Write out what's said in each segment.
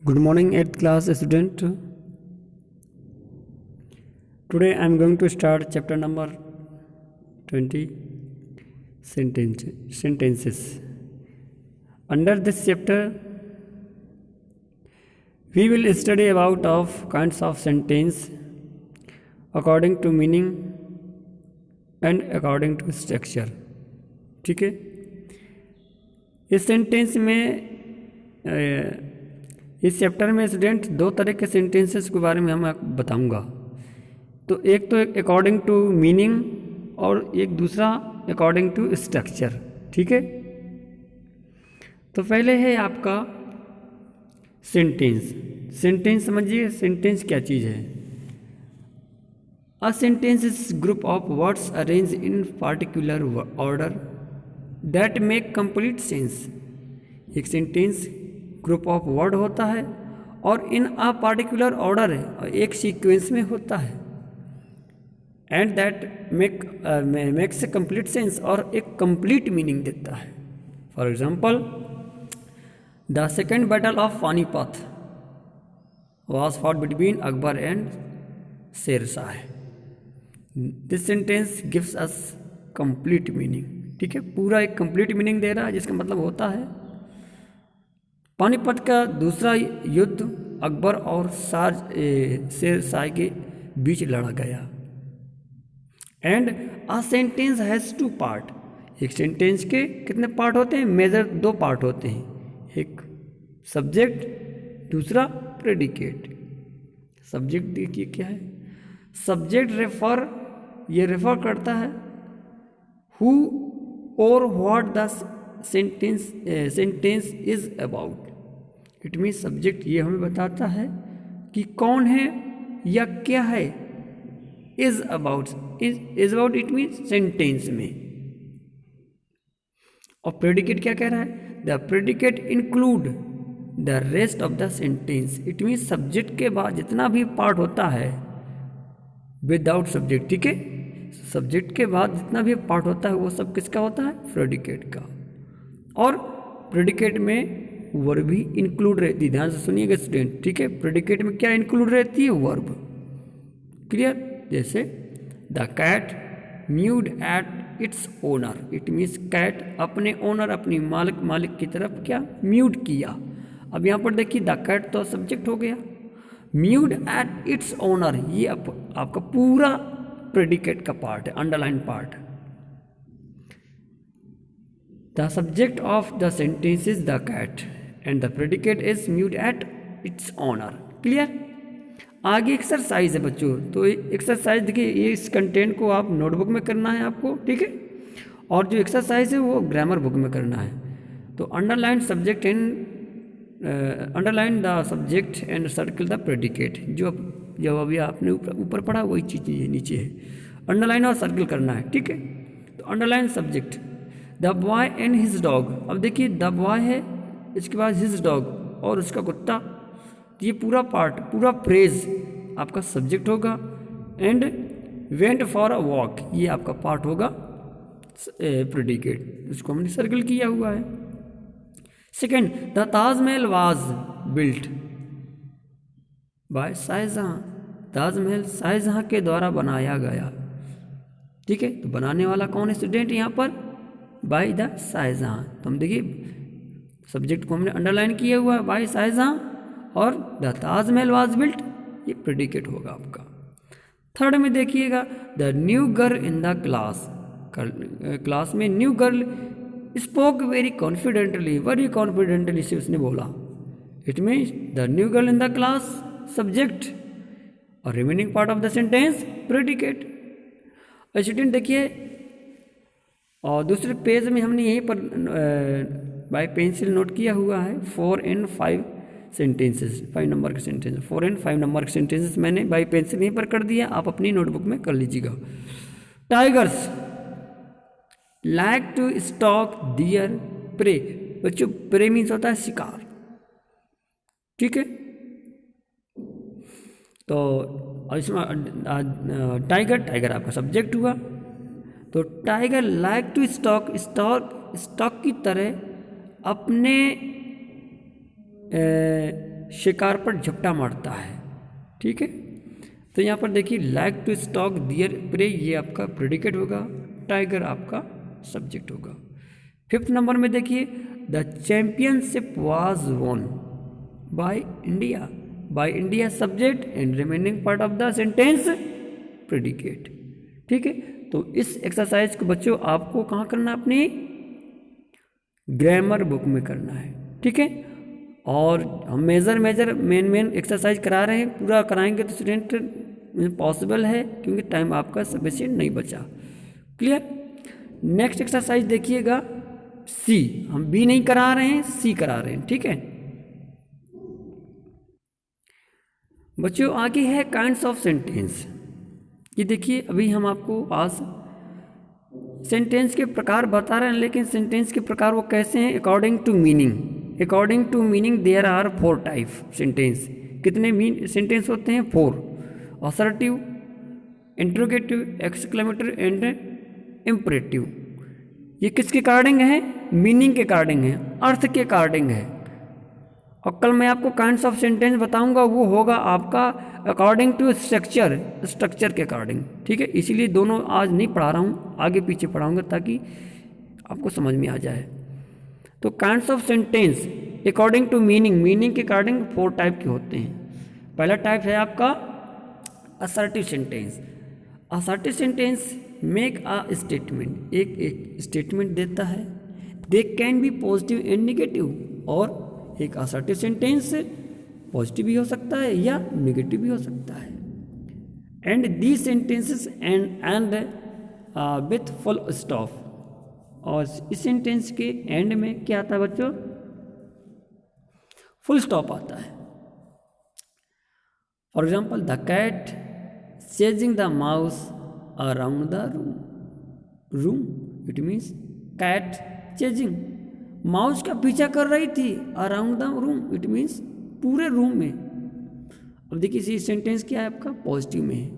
Good morning, 8th class student. Today I am going to start chapter number 20, sentences. Under this chapter, we will study about of kinds of sentence according to meaning and according to structure. ठीक है, इस sentence में इस chapter में student दो तरह के sentences के बारे में हम आपको बताऊंगा। तो एक अकॉर्डिंग टू मीनिंग और एक दूसरा अकॉर्डिंग टू स्ट्रक्चर। ठीक है, तो पहले है आपका सेंटेंस। सेंटेंस समझिए, सेंटेंस क्या चीज़ है। A sentence is group of words arrange in particular order that make complete sense. एक सेंटेंस ग्रुप ऑफ वर्ड होता है और इन अ पार्टिकुलर ऑर्डर है और एक सीक्वेंस में होता है and that makes a complete sense और एक कंप्लीट मीनिंग देता है। For example, the second battle of Panipat was fought between Akbar and Sher Shah. This sentence gives us complete meaning. ठीक है, पूरा एक कंप्लीट मीनिंग दे रहा है, जिसका मतलब होता है पानीपत का दूसरा युद्ध अकबर और शेर शाह के बीच लड़ा गया। And a sentence has two part. एक सेंटेंस के कितने पार्ट होते हैं? मेजर दो पार्ट होते हैं, एक सब्जेक्ट, दूसरा प्रेडिकेट। सब्जेक्ट देखिए क्या है। सब्जेक्ट ये रेफर करता है हु और what the sentence is about. It means subject ये हमें बताता है कि कौन है या क्या है। Is about it means sentence में। और प्रेडिकेट क्या कह रहा है? The predicate include the rest of the sentence. It means subject के बाद जितना भी पार्ट होता है विदाउट सब्जेक्ट। ठीक है, सब्जेक्ट के बाद जितना भी पार्ट होता है वो सब किसका होता है? प्रेडिकेट का। और प्रेडिकेट में वर्ब भी इंक्लूड रहती है। ध्यान से सुनिएगा स्टूडेंट। ठीक है, प्रेडिकेट में क्या इंक्लूड रहती है? वर्ब। क्लियर? जैसे the cat mewed at its owner. It means cat अपने ओनर, अपनी मालिक की तरफ क्या म्यूड किया। अब यहाँ पर देखिए द कैट तो सब्जेक्ट हो गया, म्यूड एट इट्स ओनर ये आपका पूरा प्रेडिकेट का पार्ट है, underline part. The subject of the sentence is the cat and the predicate is mewed at its owner. Clear? आगे एक्सरसाइज है बच्चों। तो एक्सरसाइज देखिए, ये इस कंटेंट को आप नोटबुक में करना है आपको। ठीक है, और जो एक्सरसाइज है वो ग्रामर बुक में करना है। तो underline the subject and circle the predicate. जो अभी आपने ऊपर पढ़ा वही चीज़ ये नीचे है, अंडरलाइन और सर्कल करना है। ठीक है, तो underline subject the boy and his dog. अब देखिए द बॉय है, इसके बाद हिज डॉग और उसका कुत्ता। ये पूरा पार्ट, पूरा फ्रेज आपका सब्जेक्ट होगा। And went for a walk ये आपका पार्ट होगा प्रेडिकेट, इसको हमने सर्कल किया हुआ है। Second, the Taj Mahal was built by Shah Jahan. Taj Mahal Shah Jahan के द्वारा बनाया गया। ठीक है, तो बनाने वाला कौन है स्टूडेंट? यहाँ पर बाय द शाहजहां। तो हम देखिए सब्जेक्ट को हमने अंडरलाइन किया हुआ है बाय शाहजहां, और द ताजमहल वाज बिल्ट ये प्रेडिकेट होगा आपका। थर्ड में देखिएगा the new girl in the class में new girl spoke very confidently. Very confidently से उसने बोला। It means the new girl in the class subject और remaining part of the sentence predicate. Student देखिए, और दूसरे पेज में हमने यहीं पर बाय पेंसिल नोट किया हुआ है 4 and 5 सेंटेंसेस, 5 नंबर के सेंटेंस, 4 and 5 नंबर के सेंटेंसेस मैंने बाय पेंसिल यहीं पर कर दिया। आप अपनी नोटबुक में कर लीजिएगा। Tigers like to stalk their prey. बच्चों प्रे मीन्स होता है शिकार। ठीक है, तो इसमें टाइगर आपका सब्जेक्ट हुआ। तो टाइगर लाइक टू स्टॉक की तरह अपने शिकार पर झपटा मारता है। ठीक है, तो यहाँ पर देखिए like to stalk dear prey, ये आपका प्रेडिकेट होगा, टाइगर आपका सब्जेक्ट होगा। 5th नंबर में देखिए the championship was won by India subject and remaining part of the sentence predicate. ठीक है, तो इस एक्सरसाइज को बच्चों आपको कहाँ करना है, अपनी ग्रामर बुक में करना है। ठीक है, और हम मेन एक्सरसाइज करा रहे हैं, पूरा कराएंगे तो स्टूडेंट पॉसिबल है, क्योंकि टाइम आपका सफिशिएंट नहीं बचा। क्लियर। नेक्स्ट एक्सरसाइज देखिएगा सी, हम बी नहीं करा रहे हैं, सी करा रहे हैं। ठीक है बच्चों, आगे है काइंड्स ऑफ सेंटेंस। ये देखिए अभी हम आपको आज सेंटेंस के प्रकार बता रहे हैं, लेकिन सेंटेंस के प्रकार वो कैसे हैं, according to meaning there are 4 type sentence. कितने सेंटेंस होते हैं, 4। Assertive, interrogative, exclamatory and imperative. ये किसके अकॉर्डिंग है, मीनिंग के अकॉर्डिंग है, अर्थ के अकॉर्डिंग है। और कल मैं आपको काइंड्स ऑफ सेंटेंस बताऊंगा, वो होगा आपका अकॉर्डिंग टू स्ट्रक्चर के अकॉर्डिंग। ठीक है, इसीलिए दोनों आज नहीं पढ़ा रहा हूँ, आगे पीछे पढ़ाऊंगा ताकि आपको समझ में आ जाए। तो kinds of sentence according to meaning के अकॉर्डिंग 4 टाइप के होते हैं। पहला टाइप है आपका assertive sentence. Assertive sentence make a statement, एक स्टेटमेंट देता है। They can be positive and negative, और एक असर्टिव सेंटेंस पॉजिटिव भी हो सकता है या नेगेटिव भी हो सकता है। And the sentences and with full stop, और इस सेंटेंस के एंड में क्या आता है बच्चों, फुल स्टॉप आता है। For example the cat chasing the mouse around the room, it means cat chasing, mouse का पीछा कर रही थी around the room, it means पूरे रूम में। अब देखिए इसी सेंटेंस क्या है आपका, पॉजिटिव में है।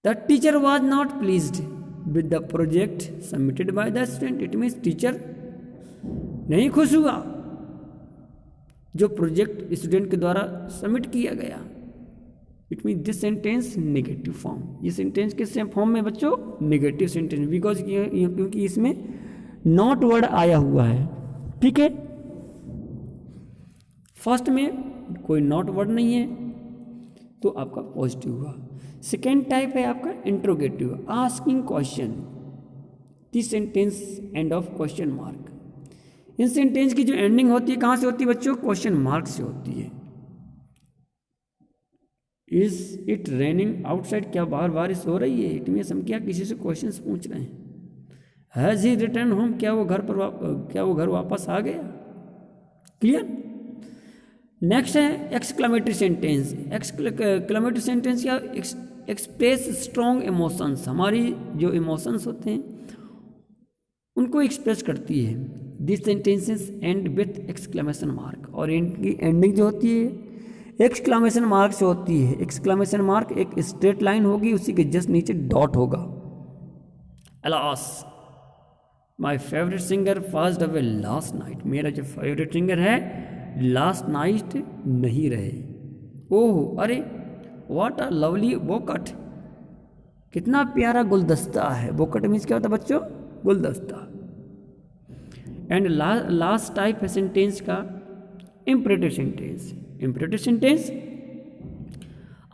The teacher was not pleased with the project submitted by the student, it means teacher नहीं खुश हुआ जो प्रोजेक्ट स्टूडेंट के द्वारा सबमिट किया गया। It mean this sentence negative form, ये सेंटेंस किस फॉर्म में बच्चों, नेगेटिव सेंटेंस, बिकॉज क्योंकि इसमें नॉट वर्ड आया हुआ है। ठीक है, फर्स्ट में कोई नॉट वर्ड नहीं है तो आपका पॉजिटिव हुआ। सेकेंड टाइप है आपका interrogative, asking question, this sentence end of question mark. In sentence की जो एंडिंग होती है कहाँ से होती है बच्चों, क्वेश्चन मार्क से होती है। इज इट रेनिंग आउटसाइड, क्या बाहर बारिश हो रही है, इट मीन्स हम क्या किसी से क्वेश्चन पूछ रहे हैं। हैज ही रिटर्न होम, क्या वो घर वापस आ गया। क्लियर। नेक्स्ट है एक्सक्लेमेटरी सेंटेंस। एक्सक्लेमेटरी सेंटेंस या एक्सप्रेस स्ट्रॉन्ग इमोशंस, हमारी जो इमोशंस होते हैं उनको एक्सप्रेस करती है। This sentences and with exclamation mark, और इनकी एंडिंग जो होती है एक्सक्लेमेशन मार्क से होती है। एक्सक्लेमेशन मार्क एक स्ट्रेट लाइन होगी, उसी के जस्ट नीचे डॉट होगा। Alas my favourite singer passed away last night, मेरा जो फेवरेट सिंगर है लास्ट नाइट नहीं रहे। ओह अरे, व्हाट अ लवली बोकट, कितना प्यारा गुलदस्ता है। बोकट मीन्स क्या होता है बच्चों, गुलदस्ता। एंड लास्ट टाइप है सेंटेंस का imperative sentence. Imperative sentence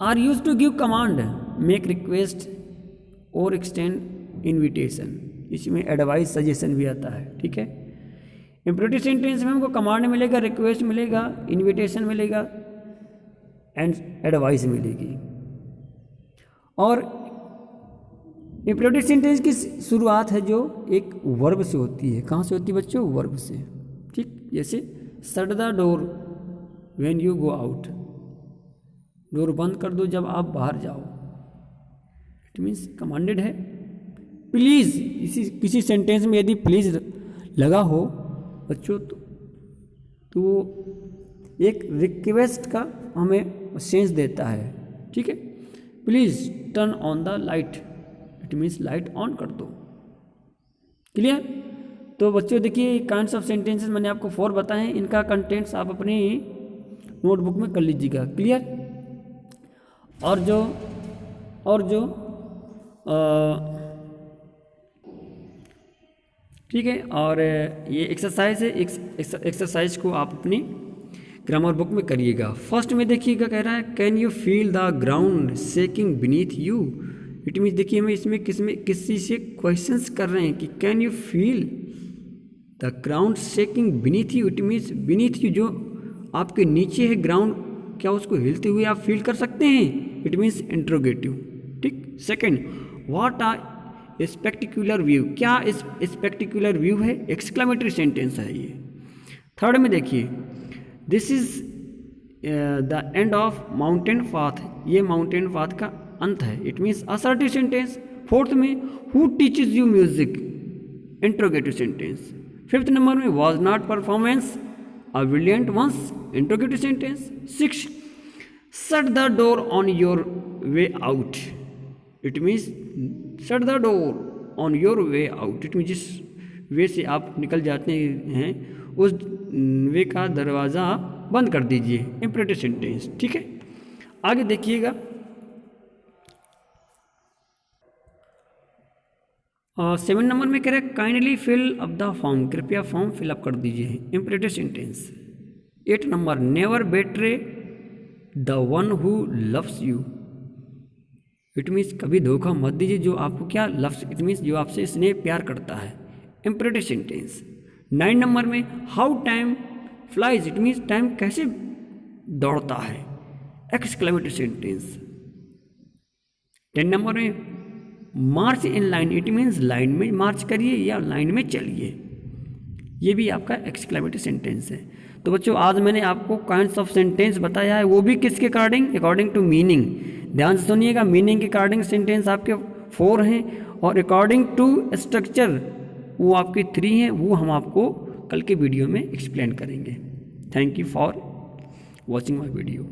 are use to give command, make request और एक्सटेंड इन्विटेशन, इसमें एडवाइस सजेशन भी आता है। ठीक है, इम्परेटिव सेंटेंस में हमको कमांड मिलेगा, रिक्वेस्ट मिलेगा, इन्विटेशन मिलेगा एंड एडवाइस मिलेगी। और इम्परेटिव सेंटेंस की शुरुआत है जो एक वर्ब से होती है। कहाँ से होती है बच्चों, वर्ब से। ठीक, जैसे shut the door when you go out, door बंद कर दो जब आप बाहर जाओ, इट मीन्स कमांडेड है। प्लीज़, किसी सेंटेंस में यदि प्लीज़ लगा हो बच्चों तो वो एक रिक्वेस्ट का हमें सेंस देता है। ठीक है, please turn on the light, it means light on कर दो। क्लियर। तो बच्चों देखिए काइंड्स ऑफ सेंटेंसेस मैंने आपको 4 बताए हैं, इनका कंटेंट्स आप अपनी नोटबुक में कर लीजिएगा। क्लियर? और जो ठीक है, और ये एक्सरसाइज है, एक्सरसाइज को आप अपनी ग्रामर बुक में करिएगा। फर्स्ट में देखिएगा कह रहा है can you feel the ground shaking beneath you. It means देखिए हमें इसमें किसी से क्वेश्चंस कर रहे हैं कि can you feel the ground shaking beneath you. It means beneath you जो आपके नीचे है ग्राउंड, क्या उसको हिलते हुए आप फील कर सकते हैं? It means interrogative. ठीक। Second, what are spectacular view, क्या इस स्पेक्टिकुलर व्यू है? एक्सक्लेमेटरी सेंटेंस है ये। थर्ड में देखिए this is the end of mountain path, ये माउंटेन पाथ का अंत है। It means assertive sentence. Fourth में who teaches you music, interrogative sentence. Fifth number में was not performance a brilliant ones, interrogative sentence. Six, shut the door on your way out. It means shut the door on your way out. It means जिस वे से आप निकल जाते हैं उस वे का दरवाज़ा बंद कर दीजिए, इंपरेटिव सेंटेंस। ठीक है, आगे देखिएगा। 7 नंबर में कह रहे हैं kindly fill up the form, कृपया फॉर्म फिलअप कर दीजिए, imperative sentence. 8 number never betray the one who loves you. It means कभी धोखा मत दीजिए जो आपको क्या लव्स, इट मीन्स जो आपसे स्नेह प्यार करता है, इंपरेटिव सेंटेंस। 9 नंबर में how time flies. It means time कैसे दौड़ता है, एक्सक्लेमेटरी सेंटेंस। 10 नंबर में march in line. It means line में मार्च करिए या लाइन में चलिए, ये भी आपका एक्सक्लेमेटरी सेंटेंस है। तो बच्चों आज मैंने आपको काइंड्स ऑफ सेंटेंस बताया है, वो भी किसके अकॉर्डिंग? According to meaning. ध्यान से सुनिएगा, मीनिंग के अकॉर्डिंग सेंटेंस आपके 4 हैं और अकॉर्डिंग टू स्ट्रक्चर वो आपके 3 हैं। वो हम आपको कल के वीडियो में एक्सप्लेन करेंगे। Thank you for watching my video.